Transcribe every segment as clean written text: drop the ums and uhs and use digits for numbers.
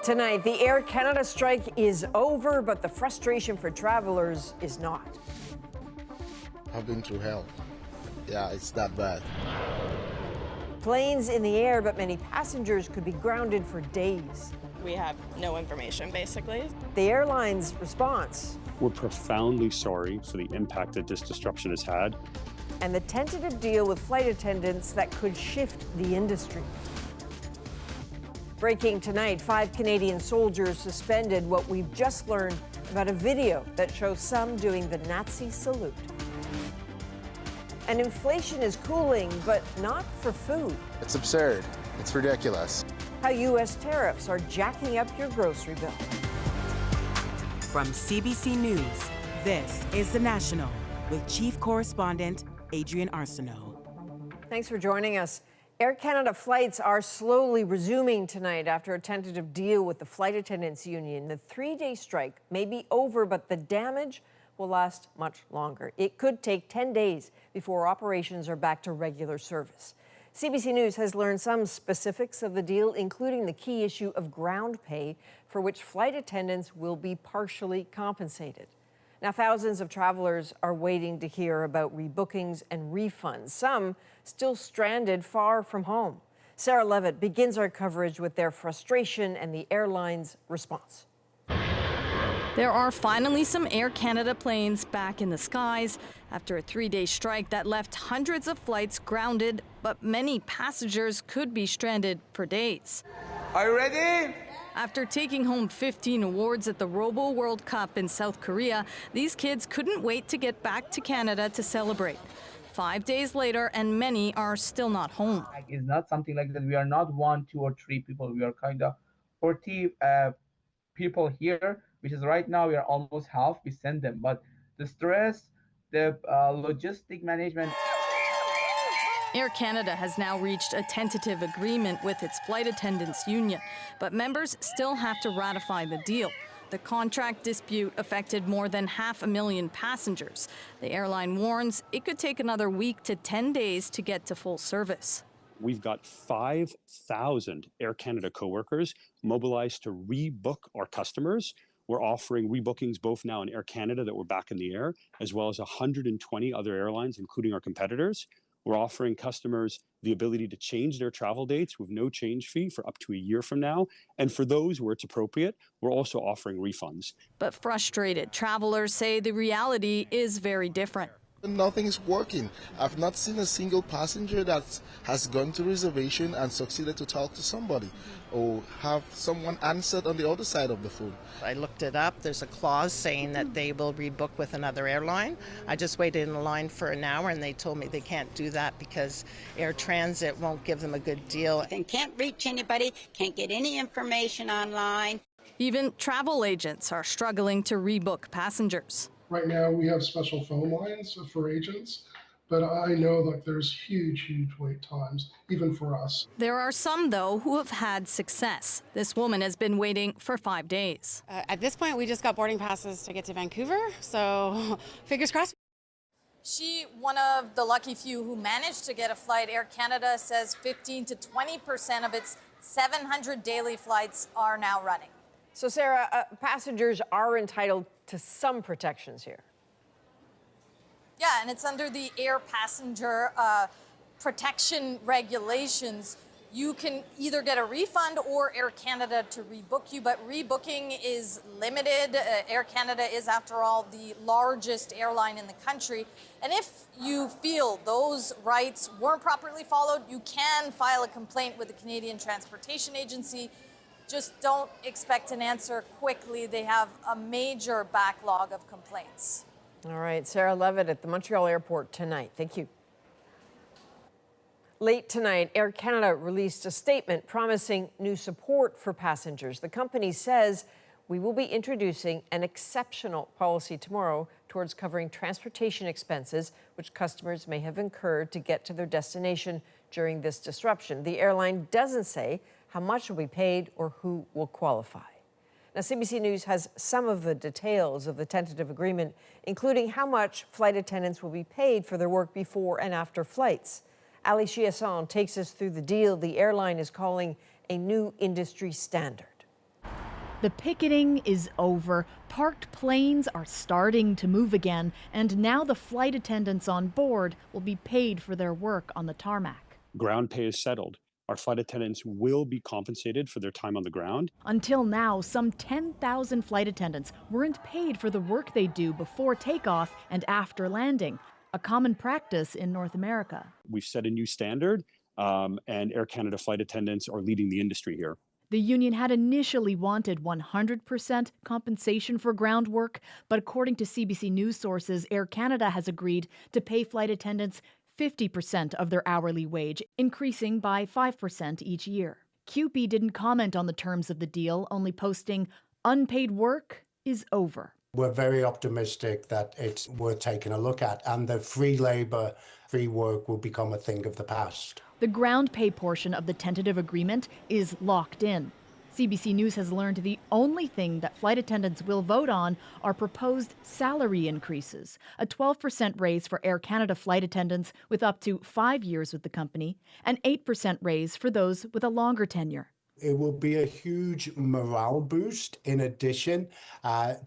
Tonight, the Air Canada strike is over, but the frustration for travelers is not. I've been through hell. Yeah, it's that bad. Planes in the air, but many passengers could be grounded for days. We have no information, basically. The airline's response. We're profoundly sorry for the impact that this disruption has had. And the tentative deal with flight attendants that could shift the industry. Breaking tonight, 5 Canadian soldiers suspended. What we've just learned about a video that shows some doing the Nazi salute. And inflation is cooling, but not for food. It's absurd. It's ridiculous. How U.S. tariffs are jacking up your grocery bill. From CBC News, this is The National with Chief Correspondent Adrian Arsenault. Thanks for joining us. Air Canada flights are slowly resuming tonight after a tentative deal with the flight attendants union. The 3-day strike may be over, but the damage will last much longer. It could take 10 days before operations are back to regular service. CBC News has learned some specifics of the deal, including the key issue of ground pay, for which flight attendants will be partially compensated. Now, thousands of travelers are waiting to hear about rebookings and refunds, some still stranded far from home. Sarah Levitt begins our coverage with their frustration and the airline's response. There are finally some Air Canada planes back in the skies after a 3-day strike that left hundreds of flights grounded, but many passengers could be stranded for days. Are you ready? After taking home 15 awards at the Robo World Cup in South Korea, these kids couldn't wait to get back to Canada to celebrate. 5 days later, and many are still not home. It's not something like that. We are not 1, 2, or 3 people. We are kind of 40 people here, which is right now we are almost half. We send them, but the stress, the logistic management. Air Canada has now reached a tentative agreement with its flight attendants union, but members still have to ratify the deal. The contract dispute affected more than 500,000 passengers. The airline warns it could take another week to 10 days to get to full service. We've got 5,000 Air Canada coworkers mobilized to rebook our customers. We're offering rebookings both now in Air Canada that we're back in the air, as well as 120 other airlines, including our competitors. We're offering customers the ability to change their travel dates with no change fee for up to a year from now. And for those where it's appropriate, we're also offering refunds. But frustrated travelers say the reality is very different. Nothing is working. I've not seen a single passenger that has gone to reservation and succeeded to talk to somebody or have someone answered on the other side of the phone. I looked it up. There's a clause saying that they will rebook with another airline. I just waited in line for an hour and they told me they can't do that because Air Transit won't give them a good deal. And can't reach anybody, can't get any information online. Even travel agents are struggling to rebook passengers. Right now, we have special phone lines for agents, but I know that there's huge wait times, even for us. There are some, though, who have had success. This woman has been waiting for 5 days. At this point, we just got boarding passes to get to Vancouver, so fingers crossed. She, one of the lucky few who managed to get a flight. Air Canada says 15 to 20% of its 700 daily flights are now running. So, Sarah, passengers are entitled to some protections here. Yeah, and it's under the air passenger protection regulations. You can either get a refund or Air Canada to rebook you, but rebooking is limited. Air Canada is, after all, the largest airline in the country. And if you feel those rights weren't properly followed, you can file a complaint with the Canadian Transportation Agency. Just don't expect an answer quickly. They have a major backlog of complaints. All right, Sarah Levitt at the Montreal airport tonight. Thank you. Late tonight, Air Canada released a statement promising new support for passengers. The company says we will be introducing an exceptional policy tomorrow towards covering transportation expenses which customers may have incurred to get to their destination during this disruption. The airline doesn't say how much will be paid or who will qualify. Now, CBC News has some of the details of the tentative agreement, including how much flight attendants will be paid for their work before and after flights. Ali Chiasson takes us through the deal the airline is calling a new industry standard. The picketing is over, parked planes are starting to move again, and now the flight attendants on board will be paid for their work on the tarmac. Ground pay is settled. Our flight attendants will be compensated for their time on the ground. Until now, some 10,000 flight attendants weren't paid for the work they do before takeoff and after landing, a common practice in North America. We've set a new standard, and Air Canada flight attendants are leading the industry here. The union had initially wanted 100% compensation for ground work, but according to CBC News sources, Air Canada has agreed to pay flight attendants 50% of their hourly wage, increasing by 5% each year. CUPE didn't comment on the terms of the deal, only posting, "Unpaid work is over." We're very optimistic that it's worth taking a look at, and the free labor, free work will become a thing of the past. The ground pay portion of the tentative agreement is locked in. CBC News has learned the only thing that flight attendants will vote on are proposed salary increases, a 12% raise for Air Canada flight attendants with up to 5 years with the company, an 8% raise for those with a longer tenure. It will be a huge morale boost in addition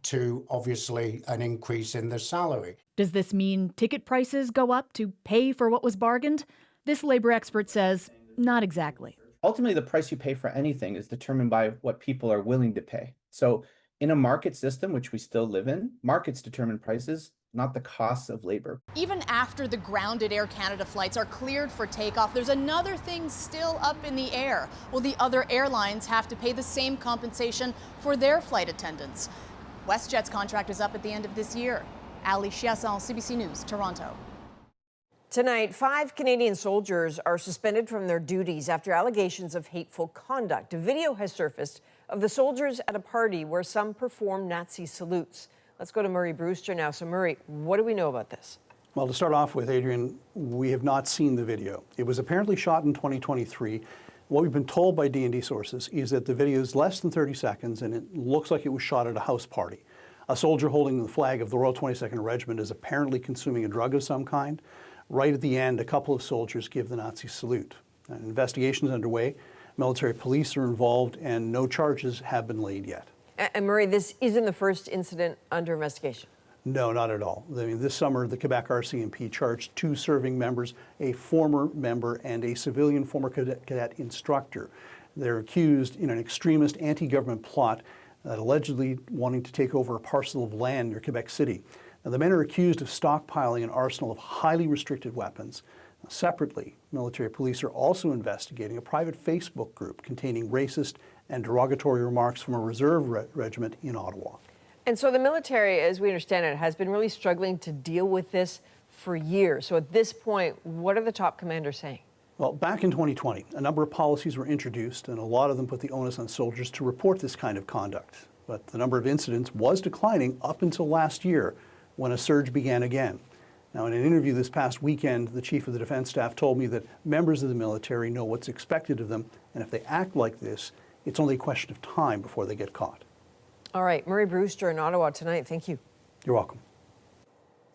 to obviously an increase in the salary. Does this mean ticket prices go up to pay for what was bargained? This labor expert says, not exactly. Ultimately, the price you pay for anything is determined by what people are willing to pay. So in a market system, which we still live in, markets determine prices, not the costs of labor. Even after the grounded Air Canada flights are cleared for takeoff, there's another thing still up in the air. Will the other airlines have to pay the same compensation for their flight attendants? WestJet's contract is up at the end of this year. Ali Chiasson, CBC News, Toronto. Tonight, 5 Canadian soldiers are suspended from their duties after allegations of hateful conduct. A video has surfaced of the soldiers at a party where some performed Nazi salutes. Let's go to Murray Brewster now. So, Murray, what do we know about this? Well, to start off with, Adrian, we have not seen the video. It was apparently shot in 2023. What we've been told by D&D sources is that the video is less than 30 seconds, and it looks like it was shot at a house party. A soldier holding the flag of the Royal 22nd Regiment is apparently consuming a drug of some kind. Right at the end, a couple of soldiers give the Nazi salute. An investigation is underway. Military police are involved, and no charges have been laid yet. And Murray, this isn't the first incident under investigation. No, not at all. I mean, this summer, the Quebec RCMP charged 2 serving members, a former member and a civilian former cadet instructor. They're accused in an extremist anti-government plot that allegedly wanting to take over a parcel of land near Quebec City. Now, the men are accused of stockpiling an arsenal of highly restricted weapons. Now, separately, military police are also investigating a private Facebook group containing racist and derogatory remarks from a reserve regiment in Ottawa. And so the military, as we understand it, has been really struggling to deal with this for years. So at this point, what are the top commanders saying? Well, back in 2020, a number of policies were introduced, and a lot of them put the onus on soldiers to report this kind of conduct. But the number of incidents was declining up until last year, when a surge began again. Now, in an interview this past weekend, the Chief of the Defense Staff told me that members of the military know what's expected of them, and if they act like this, it's only a question of time before they get caught. All right, Murray Brewster in Ottawa tonight. Thank you. You're welcome.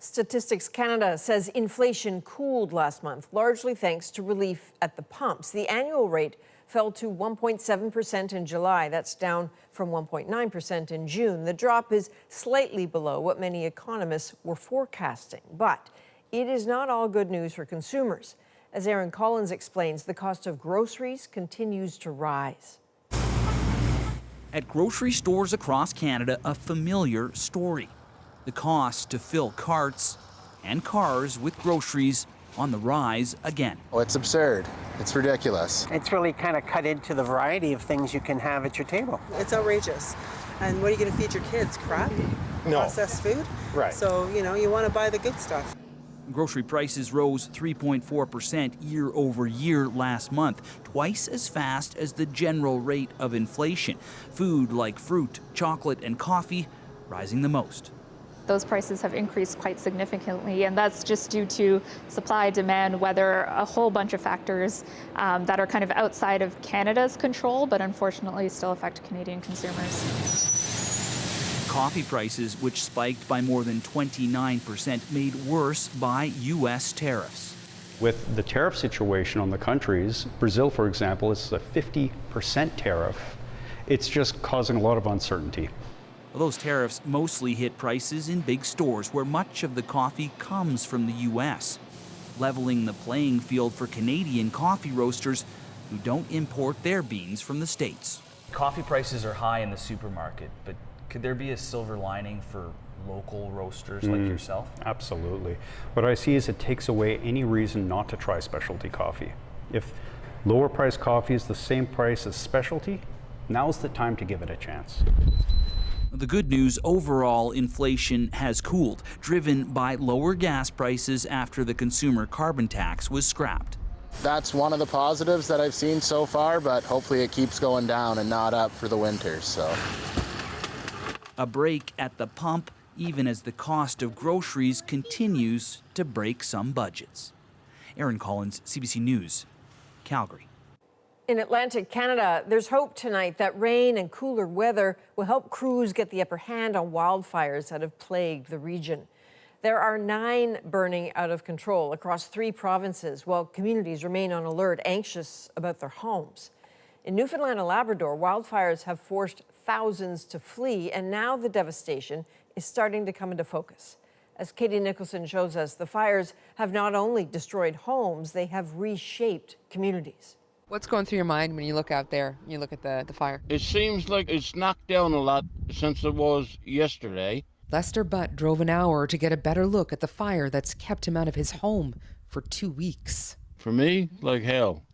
Statistics Canada says inflation cooled last month, largely thanks to relief at the pumps. The annual rate fell to 1.7% in July. That's down from 1.9% in June. The drop is slightly below what many economists were forecasting. But it is not all good news for consumers. As Aaron Collins explains, the cost of groceries continues to rise. At grocery stores across Canada, a familiar story. The cost to fill carts and cars with groceries on the rise again. Oh, it's absurd. It's ridiculous. It's really kind of cut into the variety of things you can have at your table. It's outrageous. And what are you going to feed your kids? Crap? No. Processed food? Right. So, you want to buy the good stuff. Grocery prices rose 3.4% year over year last month, twice as fast as the general rate of inflation. Food like fruit, chocolate, and coffee rising the most. Those prices have increased quite significantly, and that's just due to supply, demand, weather, a whole bunch of factors that are kind of outside of Canada's control, but unfortunately still affect Canadian consumers. Coffee prices, which spiked by more than 29%, made worse by U.S. tariffs. With the tariff situation on the countries, Brazil, for example, is a 50% tariff. it's just causing a lot of uncertainty. Those tariffs mostly hit prices in big stores where much of the coffee comes from the U.S., leveling the playing field for Canadian coffee roasters who don't import their beans from the States. Coffee prices are high in the supermarket, but could there be a silver lining for local roasters like yourself? Absolutely. What I see is it takes away any reason not to try specialty coffee. If lower priced coffee is the same price as specialty, now's the time to give it a chance. The good news, overall inflation has cooled, driven by lower gas prices after the consumer carbon tax was scrapped. That's one of the positives that I've seen so far, but hopefully it keeps going down and not up for the winter. So, a break at the pump, even as the cost of groceries continues to break some budgets. Aaron Collins, CBC News, Calgary. In Atlantic Canada, there's hope tonight that rain and cooler weather will help crews get the upper hand on wildfires that have plagued the region. There are 9 burning out of control across 3 provinces, while communities remain on alert, anxious about their homes. In Newfoundland and Labrador, wildfires have forced thousands to flee, and now the devastation is starting to come into focus. As Katie Nicholson shows us, the fires have not only destroyed homes, they have reshaped communities. What's going through your mind when you look out there and you look at the fire? It seems like it's knocked down a lot since it was yesterday. Lester Butt drove an hour to get a better look at the fire that's kept him out of his home for 2 weeks. For me, like hell.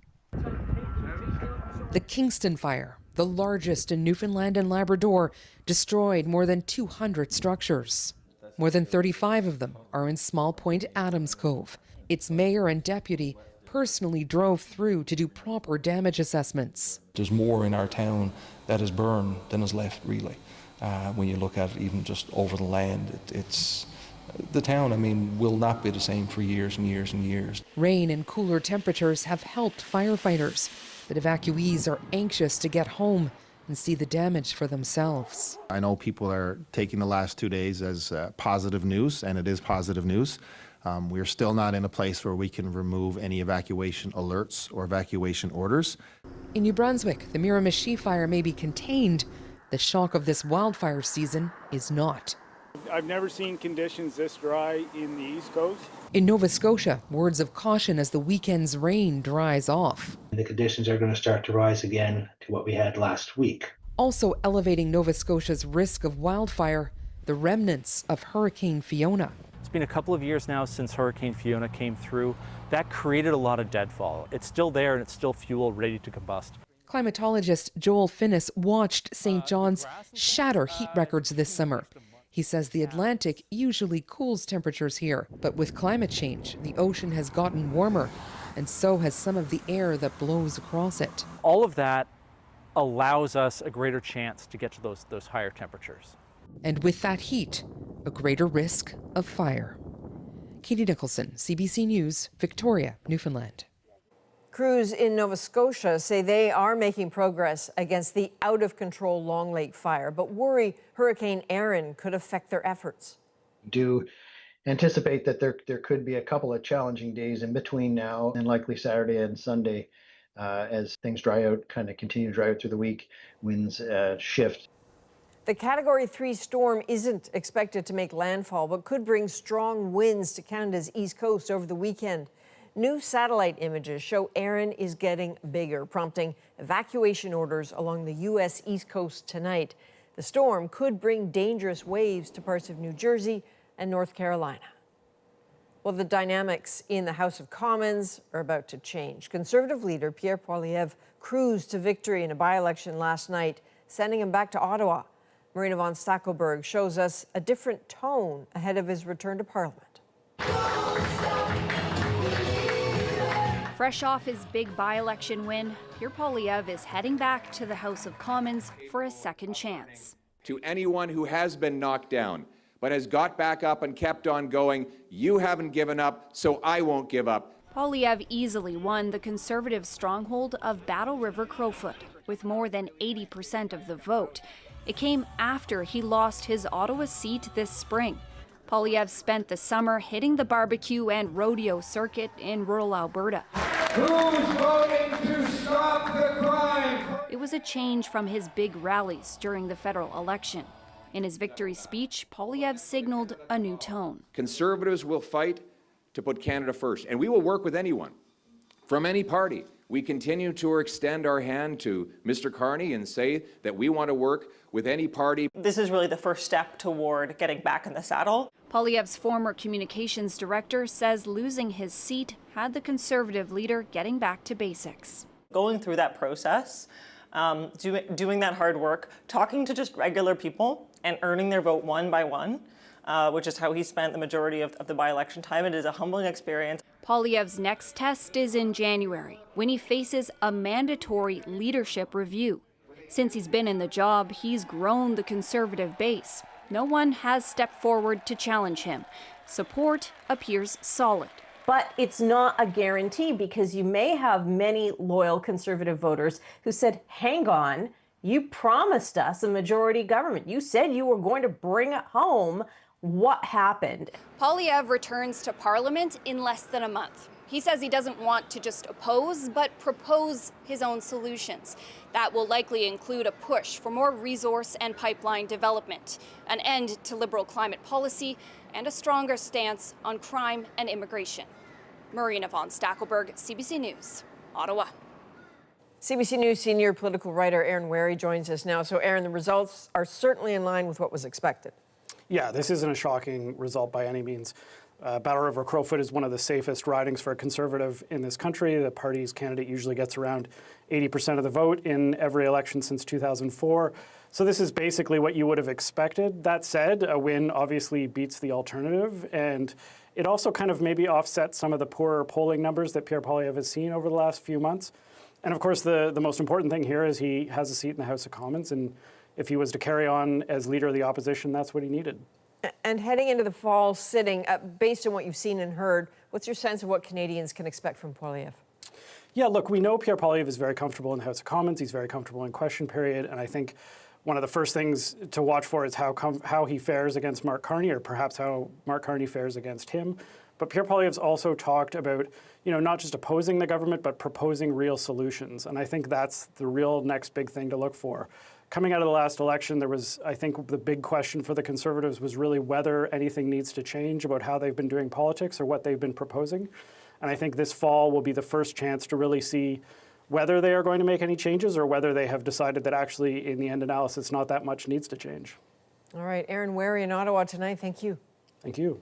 The Kingston Fire, the largest in Newfoundland and Labrador, destroyed more than 200 structures. More than 35 of them are in Small Point Adams Cove. Its mayor and deputy personally drove through to do proper damage assessments. There's more in our town that is burned than is left, really. When you look at it even just over the land, it's the town, I mean, will not be the same for years and years and years. Rain and cooler temperatures have helped firefighters, but evacuees are anxious to get home and see the damage for themselves. I know people are taking the last 2 days as positive news, and it is positive news. We're still not in a place where we can remove any evacuation alerts or evacuation orders. In New Brunswick, the Miramichi fire may be contained. The shock of this wildfire season is not. I've never seen conditions this dry in the East Coast. In Nova Scotia, words of caution as the weekend's rain dries off. The conditions are going to start to rise again to what we had last week. Also elevating Nova Scotia's risk of wildfire, the remnants of Hurricane Fiona. It's been a couple of years now since Hurricane Fiona came through. That created a lot of deadfall. It's still there and it's still fuel ready to combust. Climatologist Joel Finnis watched St. John's shatter heat records this summer. He says the Atlantic usually cools temperatures here, but with climate change, the ocean has gotten warmer, and so has some of the air that blows across it. All of that allows us a greater chance to get to those higher temperatures. And with that heat, a greater risk of fire. Katie Nicholson, CBC News, Victoria, Newfoundland. Crews in Nova Scotia say they are making progress against the out-of-control Long Lake fire, but worry Hurricane Erin could affect their efforts. Do anticipate that there could be a couple of challenging days in between now and likely Saturday and Sunday as things dry out, kind of continue to dry out through the week, winds shift. The Category 3 storm isn't expected to make landfall, but could bring strong winds to Canada's east coast over the weekend. New satellite images show Erin is getting bigger, prompting evacuation orders along the U.S. East Coast tonight. The storm could bring dangerous waves to parts of New Jersey and North Carolina. Well, the dynamics in the House of Commons are about to change. Conservative leader Pierre Poilievre cruised to victory in a by-election last night, sending him back to Ottawa. Marina von Stackelberg shows us a different tone ahead of his return to Parliament. Fresh off his big by-election win, Pierre Poilievre is heading back to the House of Commons for a second chance. To anyone who has been knocked down, but has got back up and kept on going, you haven't given up, so I won't give up. Poilievre easily won the Conservative stronghold of Battle River Crowfoot with more than 80% of the vote. It came after he lost his Ottawa seat this spring. Poilievre spent the summer hitting the barbecue and rodeo circuit in rural Alberta. Who's voting to stop the crime? It was a change from his big rallies during the federal election. In his victory speech, Poilievre signaled a new tone. Conservatives will fight to put Canada first, and we will work with anyone from any party. We continue to extend our hand to Mr. Carney and say that we want to work with any party. This is really the first step toward getting back in the saddle. Poilievre's former communications director says losing his seat had the Conservative leader getting back to basics. Going through that process, doing that hard work, talking to just regular people and earning their vote one by one, which is how he spent the majority of the by-election time. It is a humbling experience. Poilievre's next test is in January, when he faces a mandatory leadership review. Since he's been in the job, he's grown the Conservative base. No one has stepped forward to challenge him. Support appears solid. But it's not a guarantee, because you may have many loyal Conservative voters who said, hang on, you promised us a majority government. You said you were going to bring it home. What happened? Poilievre returns to Parliament in less than a month. He says he doesn't want to just oppose, but propose his own solutions. That will likely include a push for more resource and pipeline development, an end to Liberal climate policy, and a stronger stance on crime and immigration. Marina von Stackelberg, CBC News, Ottawa. CBC News senior political writer Aaron Wary joins us now. So, Aaron, the results are certainly in line with what was expected. Yeah, this isn't a shocking result by any means. Battle River Crowfoot is one of the safest ridings for a Conservative in this country. The party's candidate usually gets around 80% of the vote in every election since 2004. So this is basically what you would have expected. That said, a win obviously beats the alternative, and it also kind of maybe offsets some of the poorer polling numbers that Pierre Poilievre has seen over the last few months. And of course, the most important thing here is he has a seat in the House of Commons, and if he was to carry on as leader of the opposition, that's what he needed. And heading into the fall sitting, based on what you've seen and heard, what's your sense of what Canadians can expect from Poilievre? Yeah, look, we know Pierre Poilievre is very comfortable in the House of Commons. He's very comfortable in question period. And I think one of the first things to watch for is how he fares against Mark Carney, or perhaps how Mark Carney fares against him. But Pierre Poilievre's also talked about, not just opposing the government, but proposing real solutions. And I think that's the real next big thing to look for. Coming out of the last election, there was, I think, the big question for the Conservatives was really whether anything needs to change about how they've been doing politics or what they've been proposing. And I think this fall will be the first chance to really see whether they are going to make any changes or whether they have decided that actually, in the end analysis, not that much needs to change. All right, Aaron Wary in Ottawa tonight. Thank you. Thank you.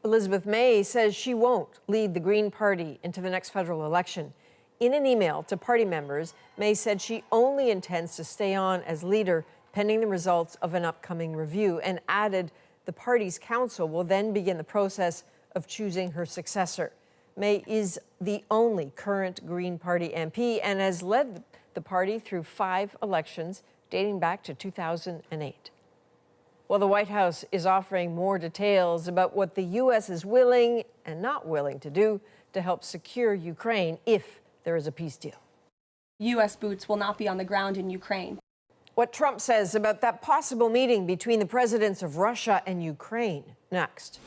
Elizabeth May says she won't lead the Green Party into the next federal election. In an email to party members, May said she only intends to stay on as leader pending the results of an upcoming review, and added the party's council will then begin the process of choosing her successor. May is the only current Green Party MP and has led the party through 5 elections dating back to 2008. Well, the White House is offering more details about what the U.S. is willing and not willing to do to help secure Ukraine if there is a peace deal. U.S. boots will not be on the ground in Ukraine. What Trump says about that possible meeting between the presidents of Russia and Ukraine. Next.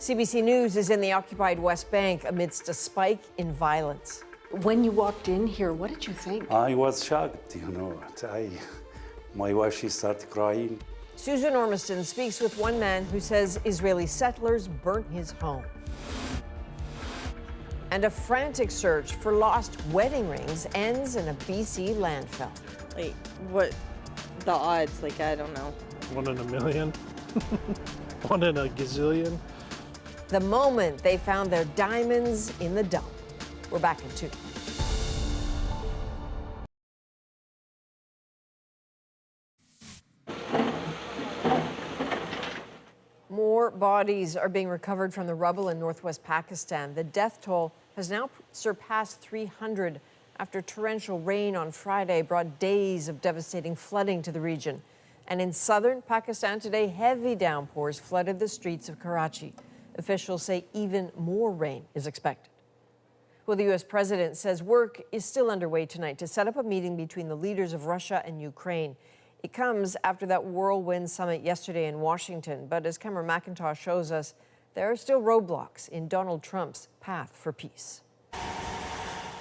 CBC News is in the occupied West Bank amidst a spike in violence. When you walked in here, what did you think? I was shocked, my wife, she started crying. Susan Ormiston speaks with one man who says Israeli settlers burnt his home. And a frantic search for lost wedding rings ends in a BC landfill. Like, what the odds? Like, I don't know. 1 in a million? 1 in a gazillion? The moment they found their diamonds in the dump. We're back in 2. More bodies are being recovered from the rubble in northwest Pakistan. The death toll has now surpassed 300 after torrential rain on Friday brought days of devastating flooding to the region. And in southern Pakistan today, heavy downpours flooded the streets of Karachi. Officials say even more rain is expected. Well, the U.S. president says work is still underway tonight to set up a meeting between the leaders of Russia and Ukraine. It comes after that whirlwind summit yesterday in Washington. But as Cameron McIntosh shows us, there are still roadblocks in Donald Trump's path for peace.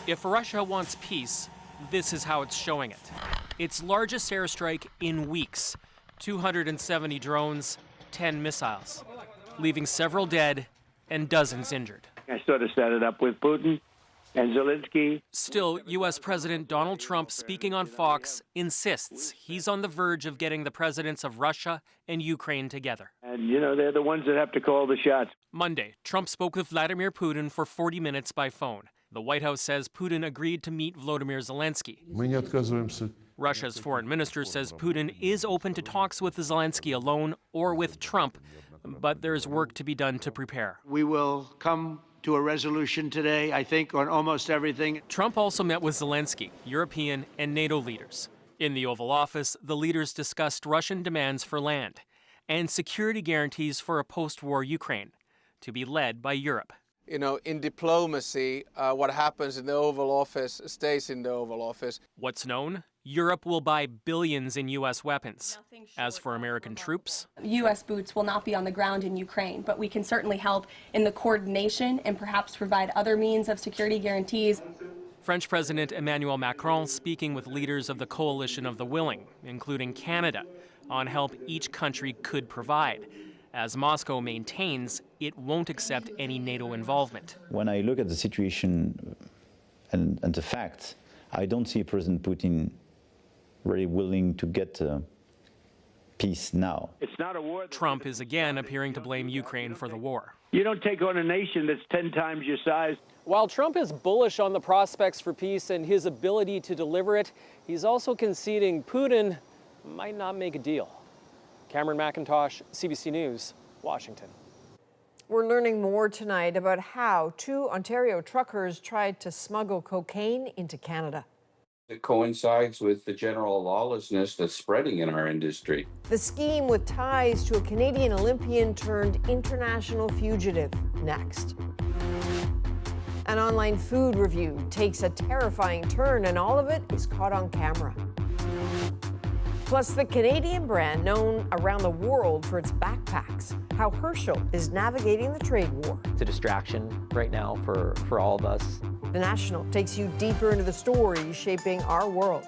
If Russia wants peace, this is how it's showing it. Its largest airstrike in weeks, 270 drones, 10 missiles, leaving several dead and dozens injured. I sort of set it up with Putin and Zelenskyy. Still, U.S. President Donald Trump, speaking on Fox, insists he's on the verge of getting the presidents of Russia and Ukraine together. And, you know, they're the ones that have to call the shots. Monday, Trump spoke with Vladimir Putin for 40 minutes by phone. The White House says Putin agreed to meet Volodymyr Zelenskyy. Russia's foreign minister says Putin is open to talks with Zelenskyy alone or with Trump, but there's work to be done to prepare. We will come to a resolution today, I think, on almost everything. Trump also met with Zelenskyy, European and NATO leaders. In the Oval Office, the leaders discussed Russian demands for land and security guarantees for a post-war Ukraine, to be led by Europe. You know, in diplomacy, what happens in the Oval Office stays in the Oval Office. What's known? Europe will buy billions in U.S. weapons. As for American troops, U.S. boots will not be on the ground in Ukraine, but we can certainly help in the coordination and perhaps provide other means of security guarantees. French President Emmanuel Macron speaking with leaders of the Coalition of the Willing, including Canada, on help each country could provide, as Moscow maintains it won't accept any NATO involvement. When I look at the situation and the facts, I don't see President Putin really willing to get peace now. It's not a war. Trump is again appearing to blame Ukraine for the war. You don't take on a nation that's 10 times your size. While Trump is bullish on the prospects for peace and his ability to deliver it, he's also conceding Putin might not make a deal. Cameron McIntosh, CBC News, Washington. We're learning more tonight about how 2 Ontario truckers tried to smuggle cocaine into Canada. It coincides with the general lawlessness that's spreading in our industry. The scheme with ties to a Canadian Olympian turned international fugitive. Next. An online food review takes a terrifying turn, and all of it is caught on camera. Plus, the Canadian brand known around the world for its backpacks, how Herschel is navigating the trade war. It's a distraction right now for all of us. The National takes you deeper into the stories shaping our world.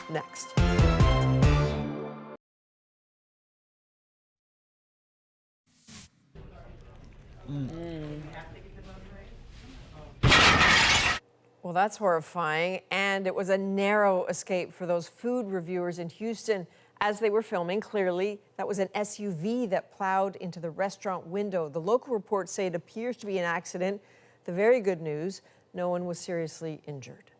Next. Well, that's horrifying, and it was a narrow escape for those food reviewers in Houston as they were filming. Clearly, that was an SUV that plowed into the restaurant window. The local reports say it appears to be an accident. The very good news, no one was seriously injured.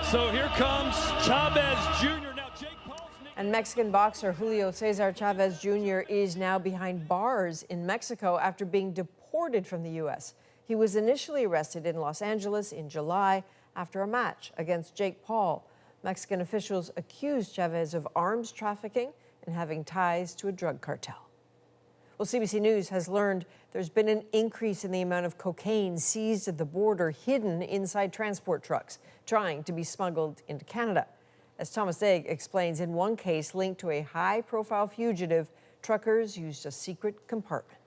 So here comes Chavez Jr. Now Jake Paul's And Mexican boxer Julio Cesar Chavez Jr. is now behind bars in Mexico after being deported from the U.S. He was initially arrested in Los Angeles in July after a match against Jake Paul. Mexican officials accused Chavez of arms trafficking and having ties to a drug cartel. Well, CBC News has learned there's been an increase in the amount of cocaine seized at the border, hidden inside transport trucks, trying to be smuggled into Canada. As Thomas Daig explains, in one case linked to a high-profile fugitive, truckers used a secret compartment.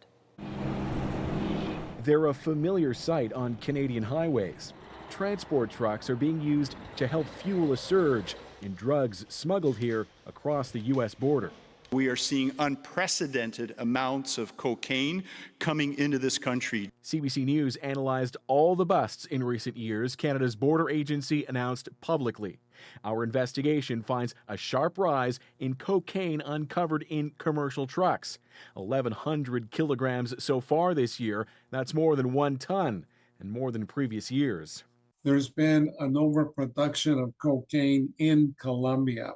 They're a familiar sight on Canadian highways. Transport trucks are being used to help fuel a surge in drugs smuggled here across the U.S. border. We are seeing unprecedented amounts of cocaine coming into this country. CBC News analyzed all the busts in recent years Canada's border agency announced publicly. Our investigation finds a sharp rise in cocaine uncovered in commercial trucks. 1,100 kilograms so far this year. That's more than 1 ton and more than previous years. There's been an overproduction of cocaine in Colombia,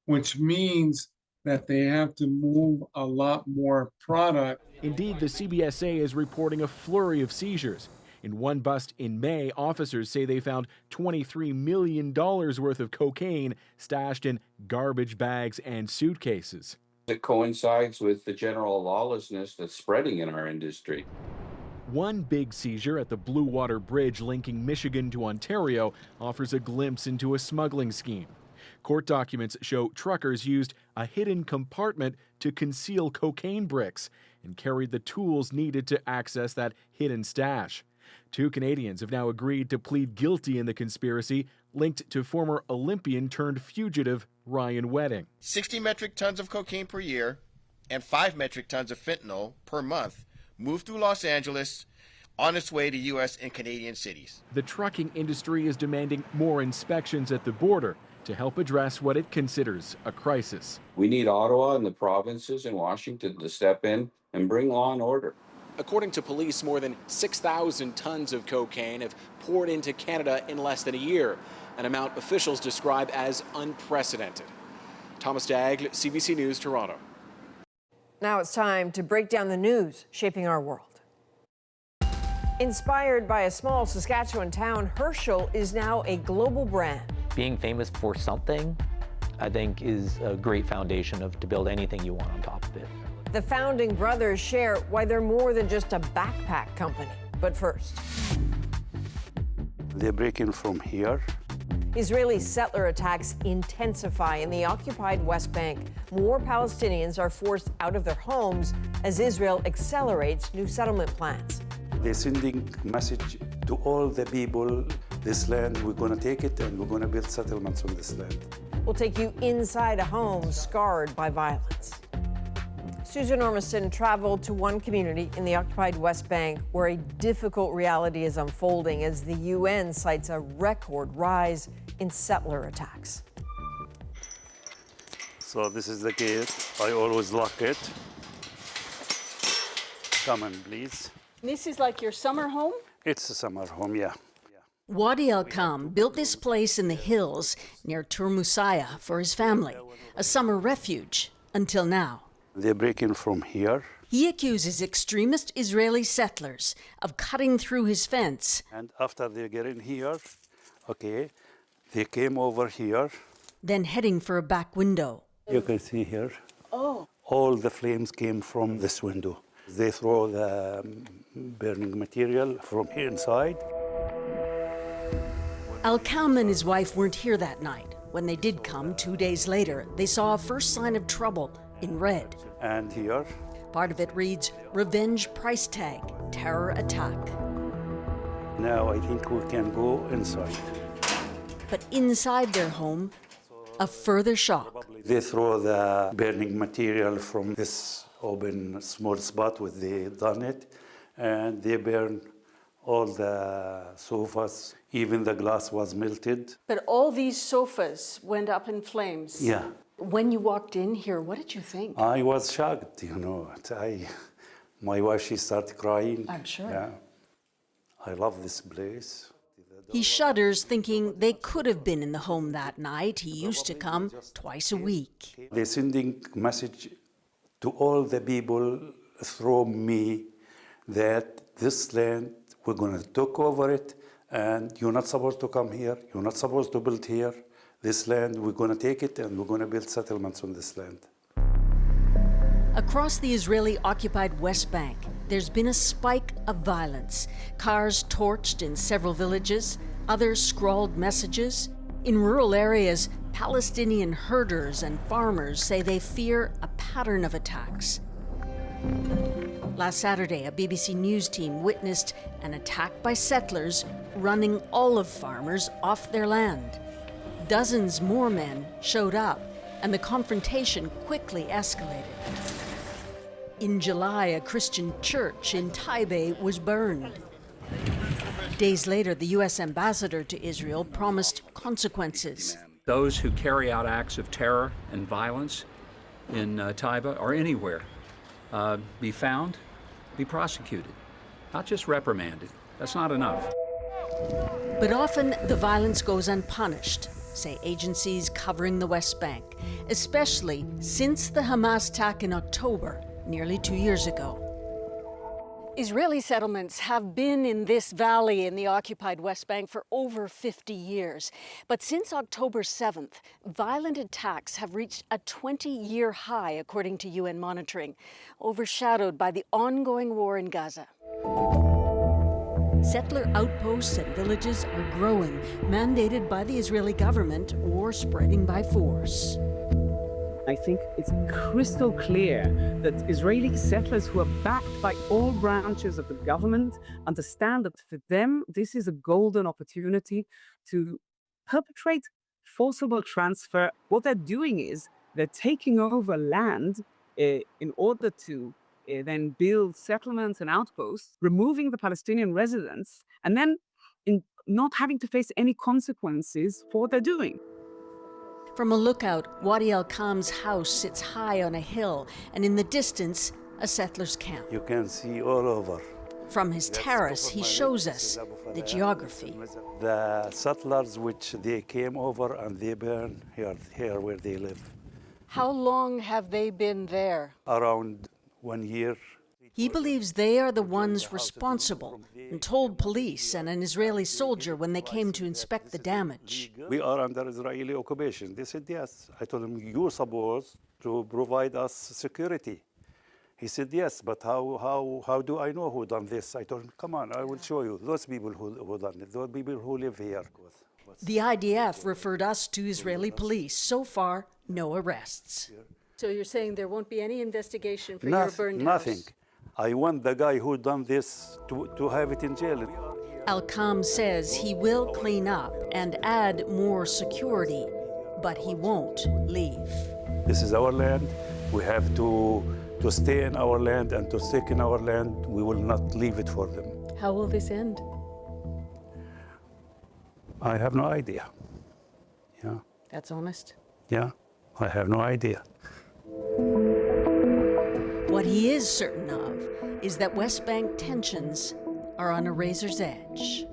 which means that they have to move a lot more product. Indeed, the CBSA is reporting a flurry of seizures. In one bust in May, officers say they found $23 million worth of cocaine stashed in garbage bags and suitcases. It coincides with the general lawlessness that's spreading in our industry. One big seizure at the Blue Water Bridge linking Michigan to Ontario offers a glimpse into a smuggling scheme. Court documents show truckers used a hidden compartment to conceal cocaine bricks and carried the tools needed to access that hidden stash. 2 Canadians have now agreed to plead guilty in the conspiracy linked to former Olympian turned fugitive Ryan Wedding. 60 metric tons of cocaine per year and 5 metric tons of fentanyl per month moved through Los Angeles on its way to U.S. and Canadian cities. The trucking industry is demanding more inspections at the border to help address what it considers a crisis. We need Ottawa and the provinces in Washington to step in and bring law and order. According to police, more than 6,000 tons of cocaine have poured into Canada in less than a year, an amount officials describe as unprecedented. Thomas Daigle, CBC News, Toronto. Now it's time to break down the news shaping our world. Inspired by a small Saskatchewan town, Herschel is now a global brand. Being famous for something, I think, is a great foundation to build anything you want on top of it. The founding brothers share why they're more than just a backpack company. But first, They're breaking from here. Israeli settler attacks intensify in the occupied West Bank. More Palestinians are forced out of their homes as Israel accelerates new settlement plans. They're sending message to all the people, this land, we're going to take it and we're going to build settlements on this land. We'll take you inside a home scarred by violence. Susan Ormiston traveled to one community in the occupied West Bank where a difficult reality is unfolding as the UN cites a record rise in settler attacks. So this is the gate. I always lock it. Come in, please. This is like your summer home? It's a summer home, yeah. Wadi al-Kam built this place in the hills near Turmusaya for his family, a summer refuge, until now. They're breaking from here. He accuses extremist Israeli settlers of cutting through his fence. And after they get in here, okay, they came over here. Then heading for a back window. You can see here. Oh. All the flames came from this window. They throw the burning material from here inside. Al-Kam and his wife weren't here that night. When they did come 2 days later, they saw a first sign of trouble in red. And here. Part of it reads, "Revenge price tag, terror attack." Now I think we can go inside. But inside their home, a further shock. They throw the burning material from this open small spot where they done it, and they burn all the sofas, even the glass was melted. But all these sofas went up in flames. Yeah. When you walked in here, what did you think? I was shocked, you know. My wife, she started crying. I'm sure. Yeah. I love this place. He shudders, thinking they could have been in the home that night. He used to come twice a week. They're sending message to all the people through me that this land, we're going to take over it, and you're not supposed to come here. You're not supposed to build here. This land, we're going to take it, and we're going to build settlements on this land. Across the Israeli-occupied West Bank, there's been a spike of violence. Cars torched in several villages, others scrawled messages. In rural areas, Palestinian herders and farmers say they fear a pattern of attacks. Last Saturday, a BBC News team witnessed an attack by settlers running olive farmers off their land. Dozens more men showed up, and the confrontation quickly escalated. In July, a Christian church in Taipei was burned. Days later, the U.S. ambassador to Israel promised consequences. Those who carry out acts of terror and violence in Taiba or anywhere be found, be prosecuted, not just reprimanded. That's not enough. But often the violence goes unpunished, say agencies covering the West Bank, especially since the Hamas attack in October, nearly 2 years ago. Israeli settlements have been in this valley in the occupied West Bank for over 50 years. But since October 7th, violent attacks have reached a 20-year high, according to UN monitoring, overshadowed by the ongoing war in Gaza. Settler outposts and villages are growing, mandated by the Israeli government or spreading by force. I think it's crystal clear that Israeli settlers who are backed by all branches of the government understand that for them, this is a golden opportunity to perpetrate forcible transfer. What they're doing is they're taking over land in order to then build settlements and outposts, removing the Palestinian residents, and then not having to face any consequences for what they're doing. From a lookout, Wadi al-Kam's house sits high on a hill, and in the distance, a settler's camp. You can see all over. From his terrace, he shows us the geography. The settlers which they came over and they burn here where they live. How long have they been there? Around 1 year. He believes they are the ones responsible and told police and an Israeli soldier when they came to inspect the damage. We are under Israeli occupation. They said yes. I told them, you're supposed to provide us security. He said yes, but how do I know who done this? I told him, come on, I will show you. Those people who done it, those people who live here. The IDF referred us to Israeli police. So far, no arrests. So you're saying there won't be any investigation for your burned house? Nothing. I want the guy who done this to have it in jail. Al-Kam says he will clean up and add more security, but he won't leave. This is our land. We have to stay in our land and to stick in our land. We will not leave it for them. How will this end? I have no idea. Yeah. That's honest. Yeah, I have no idea. What he is certain of is that West Bank tensions are on a razor's edge.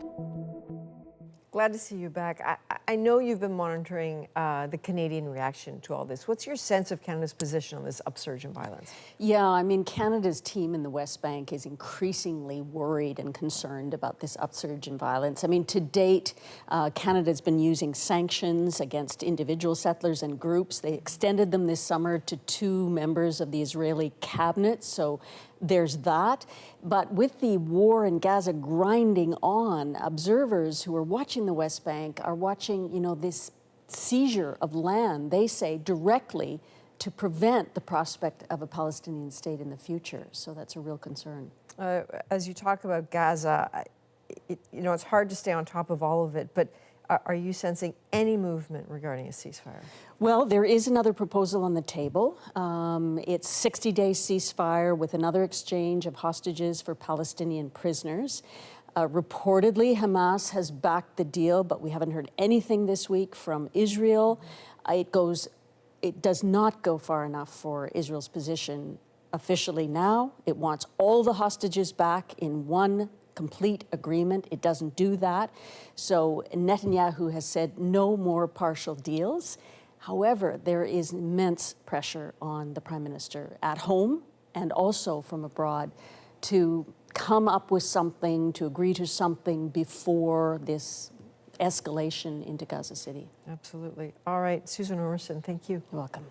Glad to see you back. I know you've been monitoring the Canadian reaction to all this. What's your sense of Canada's position on this upsurge in violence? Yeah, I mean, Canada's team in the West Bank is increasingly worried and concerned about this upsurge in violence. I mean, to date, Canada's been using sanctions against individual settlers and groups. They extended them this summer to 2 members of the Israeli cabinet, so there's that. But with the war in Gaza grinding on, observers who are watching the West Bank are watching, this seizure of land, they say, directly to prevent the prospect of a Palestinian state in the future. So that's a real concern. As you talk about Gaza, it's hard to stay on top of all of it, but are you sensing any movement regarding a ceasefire? Well, there is another proposal on the table. It's 60-day ceasefire with another exchange of hostages for Palestinian prisoners. Reportedly, Hamas has backed the deal, but we haven't heard anything this week from Israel. It does not go far enough for Israel's position officially now. It wants all the hostages back in one complete agreement. It doesn't do that. So Netanyahu has said no more partial deals. However, there is immense pressure on the Prime Minister at home and also from abroad to come up with something, to agree to something before this escalation into Gaza City. Absolutely. All right, Susan Orson, thank you. You're welcome.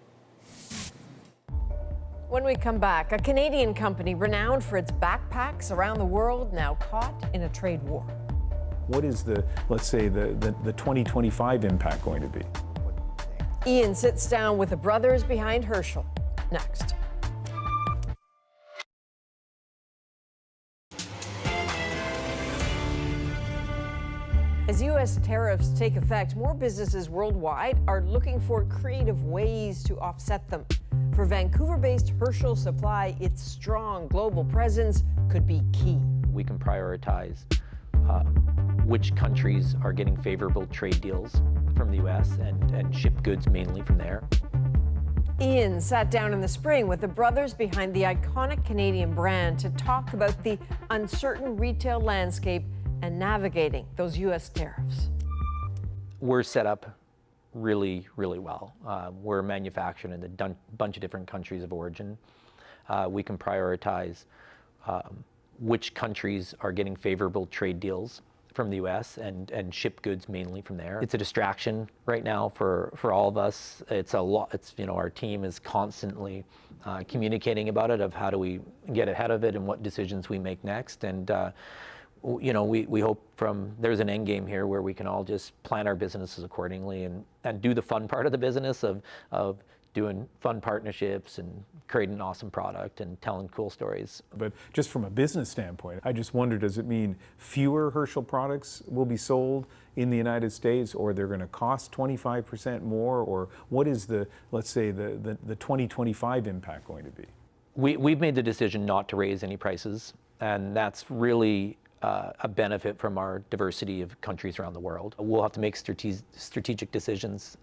When we come back, a Canadian company renowned for its backpacks around the world now caught in a trade war. What is let's say, the 2025 impact going to be? Ian sits down with the brothers behind Herschel. Next. As U.S. tariffs take effect, more businesses worldwide are looking for creative ways to offset them. For Vancouver-based Herschel Supply, its strong global presence could be key. We can prioritize which countries are getting favorable trade deals from the U.S. and ship goods mainly from there. Ian sat down in the spring with the brothers behind the iconic Canadian brand to talk about the uncertain retail landscape and navigating those U.S. tariffs. We're set up really, really well. We're manufactured in a bunch of different countries of origin. We can prioritize which countries are getting favorable trade deals from the U.S. and ship goods mainly from there. It's a distraction right now for all of us. It's a lot. Our team is constantly communicating about it, of how do we get ahead of it and what decisions we make next. And we hope there's an end game here where we can all just plan our businesses accordingly and do the fun part of the business of doing fun partnerships and creating an awesome product and telling cool stories. But just from a business standpoint, I just wonder, does it mean fewer Herschel products will be sold in the United States, or they're going to cost 25% more, or what is the, let's say, the 2025 impact going to be? We've made the decision not to raise any prices, and that's really a benefit from our diversity of countries around the world. We'll have to make strategic decisions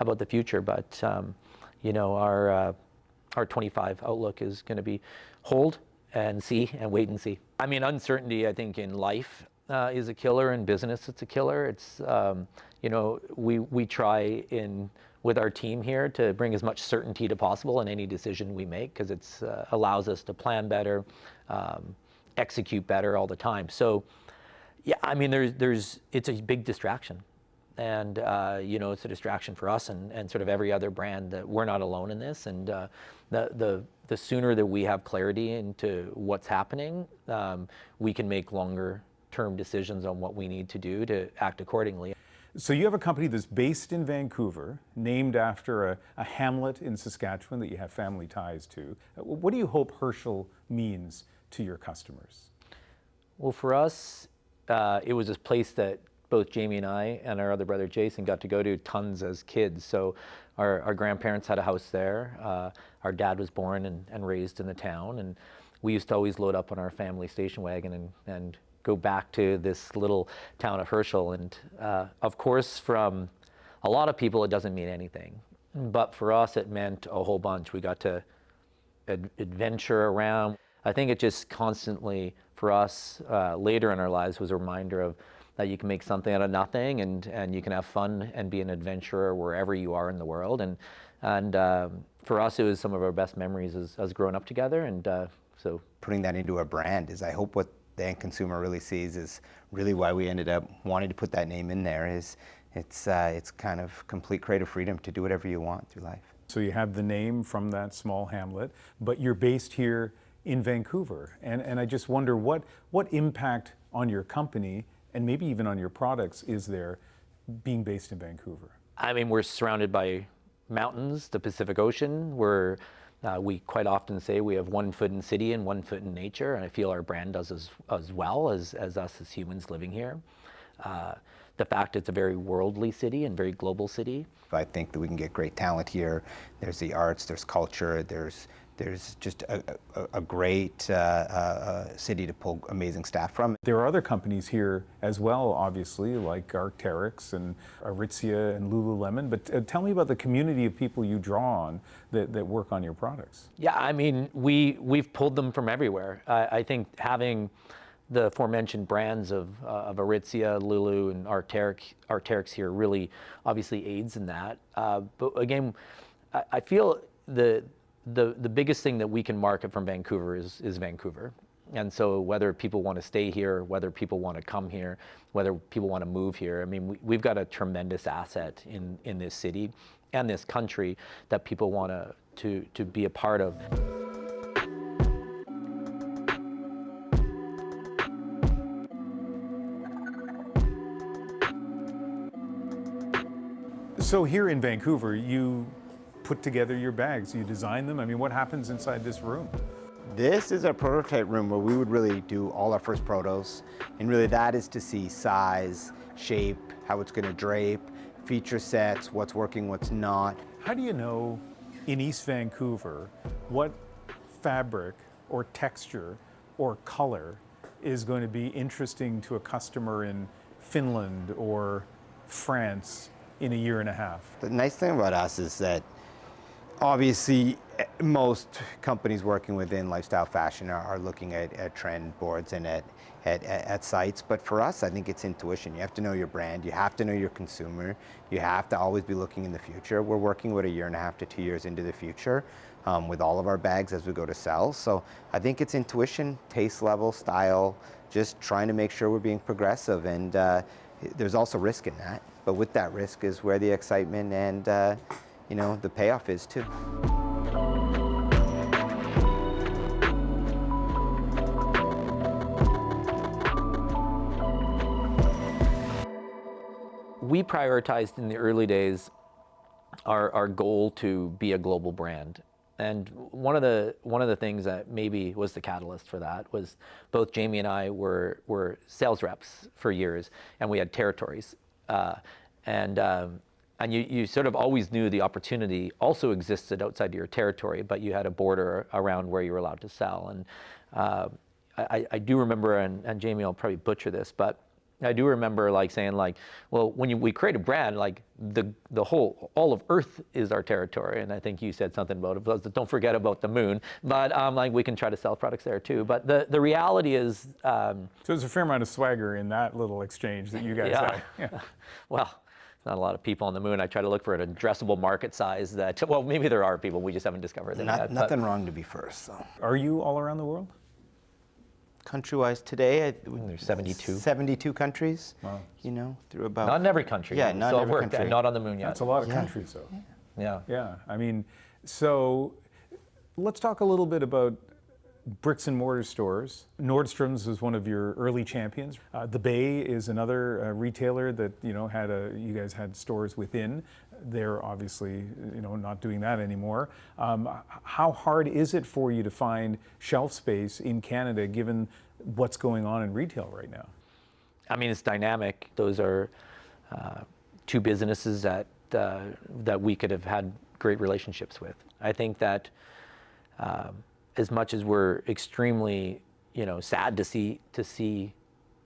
about the future, but you know, our 25 outlook is going to be hold and see and wait and see. I mean, uncertainty, I think, in life is a killer. In business, it's a killer. It's you know, we try with our team here to bring as much certainty to possible in any decision we make, because it's allows us to plan better, execute better all the time. So, yeah, I mean, it's a big distraction, and you know, it's a distraction for us and sort of every other brand. That we're not alone in this, and the sooner that we have clarity into what's happening, we can make longer-term decisions on what we need to do to act accordingly. So you have a company that's based in Vancouver, named after a hamlet in Saskatchewan that you have family ties to. What do you hope Herschel means to your customers? Well, for us, it was this place that both Jamie and I and our other brother Jason got to go to tons as kids. So our grandparents had a house there. Our dad was born and raised in the town, and we used to always load up on our family station wagon and go back to this little town of Herschel. And of course, from a lot of people, it doesn't mean anything. But for us, it meant a whole bunch. We got to adventure around. I think it just constantly, for us, later in our lives, was a reminder of that you can make something out of nothing, and you can have fun and be an adventurer wherever you are in the world. And for us, it was some of our best memories as growing up together. And so putting that into a brand is, I hope, what the end consumer really sees is really why we ended up wanting to put that name in there. Is it's kind of complete creative freedom to do whatever you want through life. So you have the name from that small hamlet, but you're based here in Vancouver. And I just wonder what impact on your company and maybe even on your products is there being based in Vancouver? I mean, we're surrounded by mountains, the Pacific Ocean. We quite often say we have 1 foot in city and 1 foot in nature, and I feel our brand does as well as us as humans living here. The fact it's a very worldly city and very global city. I think that we can get great talent here. There's the arts, there's culture, there's just a great city to pull amazing staff from. There are other companies here as well, obviously, like Arc'teryx and Aritzia and Lululemon, but tell me about the community of people you draw on that work on your products. Yeah, I mean, we've pulled them from everywhere. I think having the aforementioned brands of Aritzia, Lulu, and Arc'teryx here really obviously aids in that. But again, I feel the biggest thing that we can market from Vancouver is Vancouver. And so whether people want to stay here, whether people want to come here, whether people want to move here, I mean, we've got a tremendous asset in this city and this country that people want to be a part of. So here in Vancouver, you put together your bags, you design them. I mean, what happens inside this room? This is our prototype room where we would really do all our first protos, and really that is to see size, shape, how it's going to drape, feature sets, what's working, what's not. How do you know in East Vancouver what fabric or texture or color is going to be interesting to a customer in Finland or France in a year and a half? The nice thing about us is that obviously most companies working within lifestyle fashion are looking at trend boards and at sites, but for us I think it's intuition. You have to know your brand, you have to know your consumer, you have to always be looking in the future. We're working with a year and a half to 2 years into the future with all of our bags as we go to sell. So I think it's intuition, taste level, style, just trying to make sure we're being progressive, and there's also risk in that. But with that risk is where the excitement and you know, the payoff is too. We prioritized in the early days our goal to be a global brand. And one of the things that maybe was the catalyst for that was both Jamie and I were sales reps for years, and we had territories. And you sort of always knew the opportunity also existed outside your territory, but you had a border around where you were allowed to sell. And I do remember, and Jamie will probably butcher this, but I do remember like saying like, well, when we create a brand, like all of Earth is our territory. And I think you said something about it, don't forget about the moon, but like we can try to sell products there too. But the reality is. So there's a fair amount of swagger in that little exchange that you guys had. Yeah. Well, not a lot of people on the moon. I try to look for an addressable market size that, well, maybe there are people, we just haven't discovered them yet. Nothing wrong to be first. So. Are you all around the world? Country-wise today, there's 72. 72 countries, wow. You know, through about... Not in every country. Yeah, not in every country. Not on the moon yet. That's a lot of countries, though. Yeah. Yeah, I mean, so let's talk a little bit about bricks and mortar stores. Nordstrom's was one of your early champions. The Bay is another retailer that, you know, you guys had stores within. They're obviously, you know, not doing that anymore. How hard is it for you to find shelf space in Canada given what's going on in retail right now? I mean, it's dynamic. Those are two businesses that we could have had great relationships with. I think that as much as we're extremely, you know, sad to see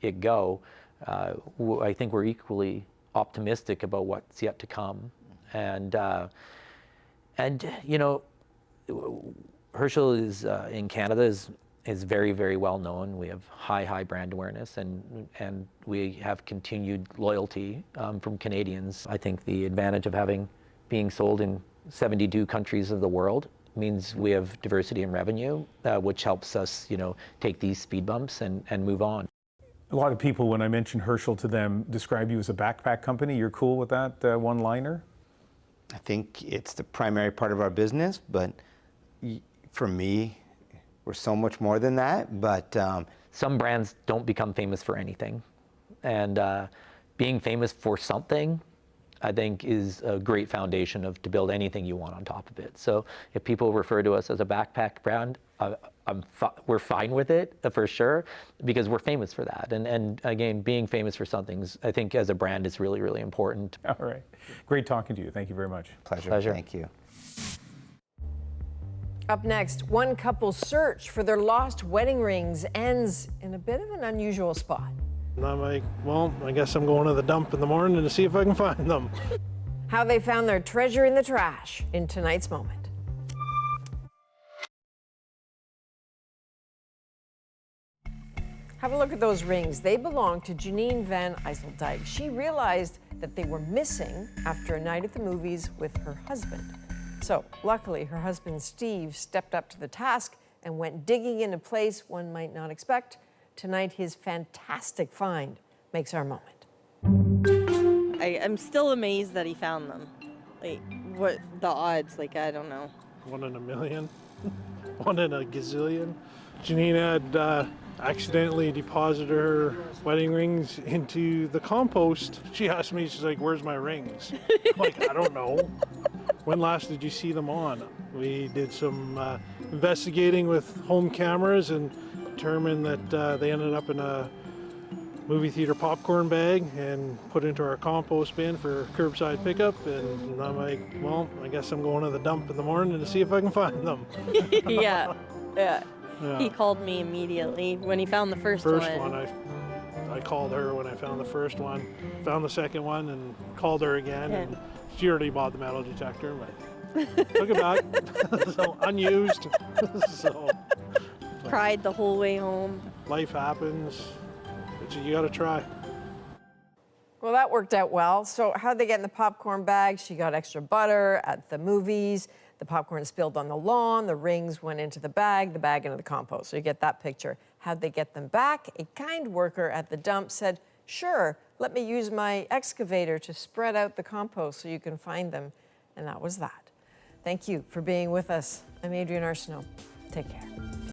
it go, I think we're equally optimistic about what's yet to come. And you know, Herschel is in Canada is very, very well known. We have high brand awareness, and we have continued loyalty from Canadians. I think the advantage of being sold in 72 countries of the world means we have diversity in revenue, which helps us, you know, take these speed bumps and move on. A lot of people, when I mention Herschel to them, describe you as a backpack company. You're cool with that one-liner? I think it's the primary part of our business, but for me, we're so much more than that. But some brands don't become famous for anything, and being famous for something, I think, is a great foundation to build anything you want on top of it. So if people refer to us as a backpack brand, we're fine with it for sure, because we're famous for that. And again, being famous for something, I think as a brand is really, really important. All right. Great talking to you. Thank you very much. Pleasure. Thank you. Up next, one couple's search for their lost wedding rings ends in a bit of an unusual spot. And I'm like, well, I guess I'm going to the dump in the morning to see if I can find them. How they found their treasure in the trash in tonight's moment. Have a look at those rings. They belong to Janine Van Ijseldijk. She realized that they were missing after a night at the movies with her husband. So luckily, her husband Steve stepped up to the task and went digging in a place one might not expect. Tonight, his fantastic find makes our moment. I'm still amazed that he found them. Like, what the odds? Like, I don't know. 1 in a million, 1 in a gazillion. Janine had accidentally deposited her wedding rings into the compost. She asked me, she's like, where's my rings? I'm like, I don't know. When last did you see them on? We did some investigating with home cameras and determined that they ended up in a movie theater popcorn bag and put into our compost bin for curbside pickup. And I'm like, well, I guess I'm going to the dump in the morning to see if I can find them. Yeah. He called me immediately when he found the first one. I called her when I found the first one, found the second one, and called her again. And she already bought the metal detector, but took it back, so unused. So cried the whole way home. Life happens, but you got to try. Well, that worked out well. So how'd they get in the popcorn bag? She got extra butter at the movies. The popcorn spilled on the lawn. The rings went into the bag into the compost. So you get that picture. How'd they get them back? A kind worker at the dump said, sure, let me use my excavator to spread out the compost so you can find them. And that was that. Thank you for being with us. I'm Adrienne Arsenault. Take care.